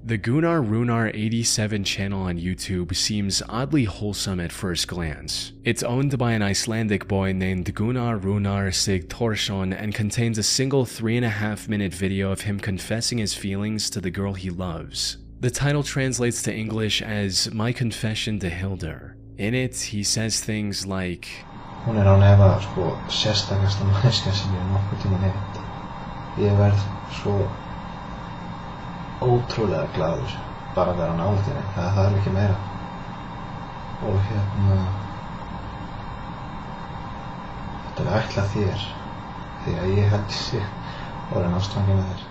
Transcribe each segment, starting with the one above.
The Gunnar Runar 87 channel on YouTube seems oddly wholesome at first glance. It's owned by an Icelandic boy named Gunnar Runar Sigthorsson and contains a single 3.5-minute video of him confessing his feelings to the girl he loves. The title translates to English as My Confession to Hildur. In it, he says things like, Hún á nefna sérstakasta manneskja sem ég nokkuð tímann hitt. Ég verð svo ótrúlega glaður bara að vera nálægt henni. Það þarf ekki meira. Og þetta ætlað þér því að ég held sig orðinn ástfanginn af þér.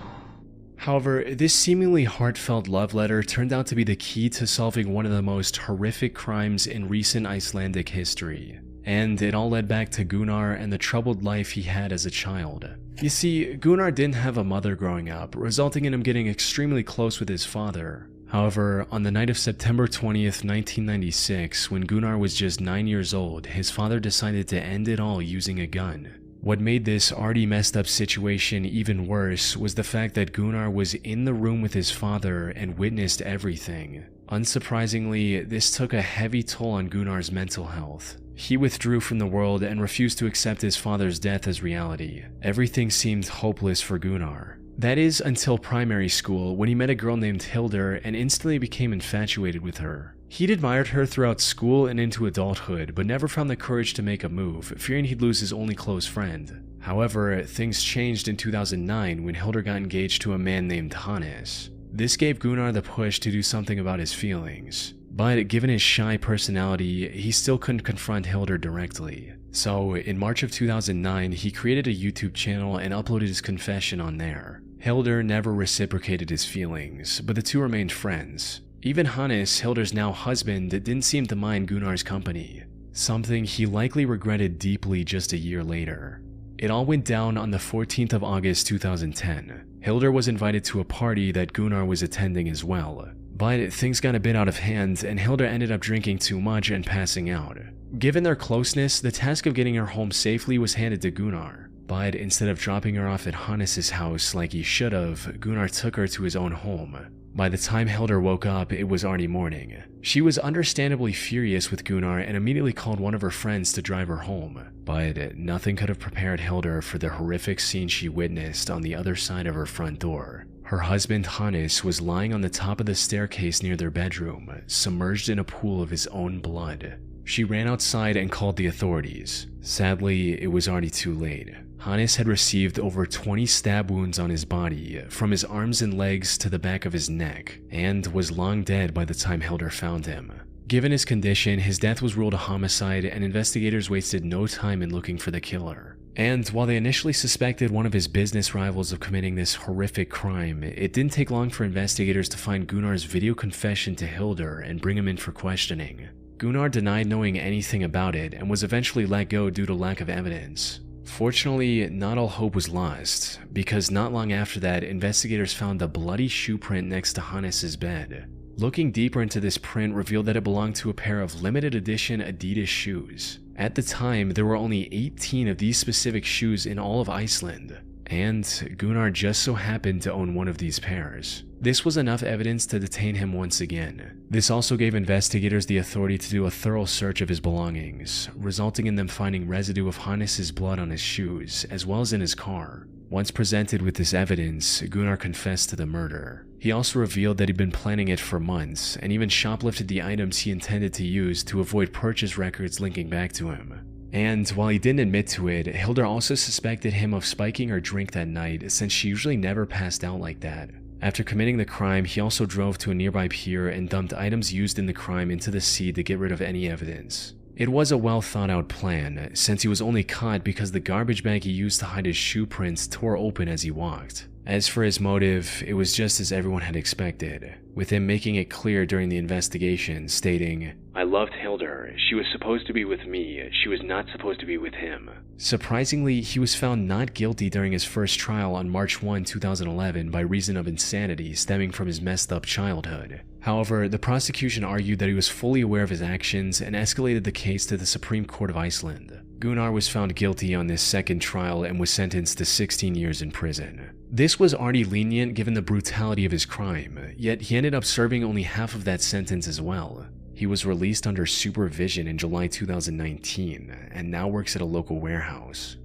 However, this seemingly heartfelt love letter turned out to be the key to solving one of the most horrific crimes in recent Icelandic history. And it all led back to Gunnar and the troubled life he had as a child. You see, Gunnar didn't have a mother growing up, resulting in him getting extremely close with his father. However, on the night of September 20th, 1996, when Gunnar was just 9 years old, his father decided to end it all using a gun. What made this already messed up situation even worse was the fact that Gunnar was in the room with his father and witnessed everything. Unsurprisingly, this took a heavy toll on Gunnar's mental health. He withdrew from the world and refused to accept his father's death as reality. Everything seemed hopeless for Gunnar. That is until primary school, when he met a girl named Hildur and instantly became infatuated with her. He'd admired her throughout school and into adulthood, but never found the courage to make a move, fearing he'd lose his only close friend. However, things changed in 2009 when Hildur got engaged to a man named Hannes. This gave Gunnar the push to do something about his feelings. But given his shy personality, he still couldn't confront Hildur directly. So, in March of 2009, he created a YouTube channel and uploaded his confession on there. Hildur never reciprocated his feelings, but the two remained friends. Even Hannes, Hildur's now husband, didn't seem to mind Gunnar's company, something he likely regretted deeply just a year later. It all went down on the 14th of August 2010. Hildur was invited to a party that Gunnar was attending as well. But things got a bit out of hand and Hildur ended up drinking too much and passing out. Given their closeness, the task of getting her home safely was handed to Gunnar. But instead of dropping her off at Hannes' house like he should have, Gunnar took her to his own home. By the time Hildur woke up, it was already morning. She was understandably furious with Gunnar and immediately called one of her friends to drive her home. But nothing could have prepared Hildur for the horrific scene she witnessed on the other side of her front door. Her husband Hannes was lying on the top of the staircase near their bedroom, submerged in a pool of his own blood. She ran outside and called the authorities. Sadly, it was already too late. Hannes had received over 20 stab wounds on his body, from his arms and legs to the back of his neck, and was long dead by the time Hildur found him. Given his condition, his death was ruled a homicide and investigators wasted no time in looking for the killer. And while they initially suspected one of his business rivals of committing this horrific crime, it didn't take long for investigators to find Gunnar's video confession to Hildur and bring him in for questioning. Gunnar denied knowing anything about it and was eventually let go due to lack of evidence. Fortunately, not all hope was lost, because not long after that, investigators found a bloody shoe print next to Hannes' bed. Looking deeper into this print revealed that it belonged to a pair of limited edition Adidas shoes. At the time, there were only 18 of these specific shoes in all of Iceland, and Gunnar just so happened to own one of these pairs. This was enough evidence to detain him once again. This also gave investigators the authority to do a thorough search of his belongings, resulting in them finding residue of Hannes' blood on his shoes, as well as in his car. Once presented with this evidence, Gunnar confessed to the murder. He also revealed that he'd been planning it for months, and even shoplifted the items he intended to use to avoid purchase records linking back to him. And while he didn't admit to it, Hildur also suspected him of spiking her drink that night, since she usually never passed out like that. After committing the crime, he also drove to a nearby pier and dumped items used in the crime into the sea to get rid of any evidence. It was a well thought out plan, since he was only caught because the garbage bag he used to hide his shoe prints tore open as he walked. As for his motive, it was just as everyone had expected, with him making it clear during the investigation, stating, "I loved Hildur. She was supposed to be with me. She was not supposed to be with him." Surprisingly, he was found not guilty during his first trial on March 1, 2011 by reason of insanity stemming from his messed up childhood. However, the prosecution argued that he was fully aware of his actions and escalated the case to the Supreme Court of Iceland. Gunnar was found guilty on this second trial and was sentenced to 16 years in prison. This was already lenient given the brutality of his crime, yet he ended up serving only half of that sentence as well. He was released under supervision in July 2019 and now works at a local warehouse.